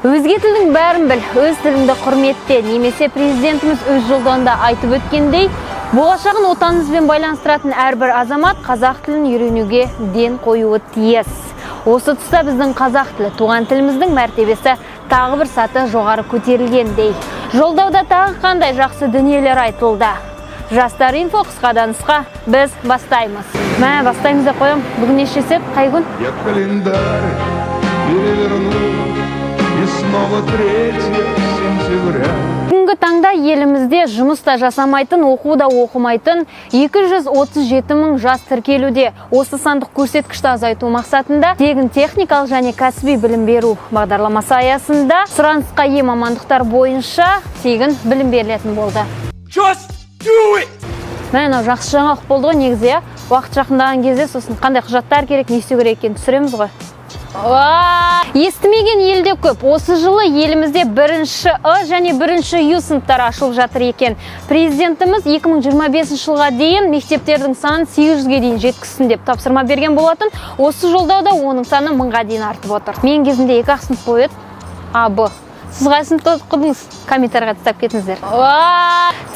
Өзге тілдің бәрін біл, өз тіліңді құрметте, немесе президентіміз өз жолдауында айтып өткендей, болашағын отанымызбен байланыстыратын әрбір азамат қазақ тілін үйренуге ден қоюы тиіс. Осы тұста біздің қазақ тілі, туған тіліміздің мәртебесі тағы бір саты жоғары көтерілгендей. Жолдауда тағы қандай жақсы дүниелер айтылды. Жастар инфо қысқадан нұсқа, біз бастаймыз. Бастаймыз деп қоям. Бүгін неше сет, қай күн? Я календарь переверну, и снова 3 сентября. Бүгінгі таңда елімізде жұмыста жасамайтын, оқуда оқымайтын 237 мың жас тіркелуде. Осы сандық көрсеткішті азайту мақсатында тегін техникалық және кәсіби білім беру бағдарламасы аясында сұранысқа ие мамандықтар бойынша тегін білім берілетін болды. Мынау жақсы жаңалық болды ғой негізі, уақыт жақындаған кезде сосын қандай құжаттар керек, не істеу керек екенін түсіреміз ғой. Естімеген елде көп. Осы жылы елімізде бірінші және бірінші Ю сыныптары ашылып жатыр екен. Президентіміз 2025 жылға дейін мектептердің санын 800-ге дейін жеткізсін деп тапсырма берген болатын. Осы жолдауда оның саны 1000-ға дейін артып отыр. Мен кезінде 2 сынып қойып, Б. Сіз қай сыныпта оқыдыңыз? Комментарийға тастап кетіңіздер.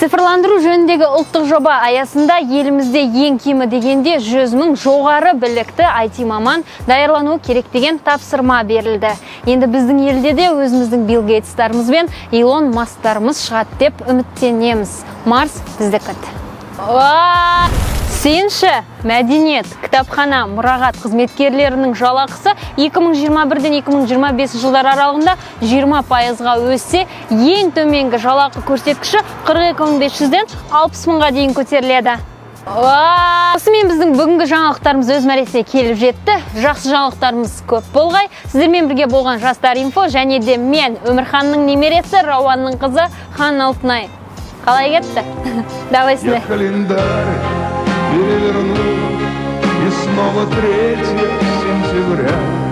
Цифрландыру жөніндегі ұлттық жоба аясында елімізде ең кемі дегенде 100 мың жоғары білікті IT маман даярлануы керек деген тапсырма берілді. Енді біздің елде де өзіміздің Билл Гейтстарымыз бен Илон Масктарымыз шығады деп үміттенеміз. Марс біздікі. Сенші, мәдениет, кітапхана, мұрағат қызметкерлерінің жалақысы 2021-ден 2025 жылдар аралығында 20%-ға өссе, ең төменгі жалақы көрсеткіші 42.500-ден 60 мыңға дейін көтеріледі. Осымен біздің бүгінгі жаңалықтарымыз өз мәресіне келіп жетті. Жақсы жаңалықтарымыз көп болғай. Сіздермен бірге болған Жастар инфо және де мен Өмірханның немересі Рауанның қызы Хан Алтынай. Қалай кетті? Давай сізде. Переверну, и снова 3 сентября.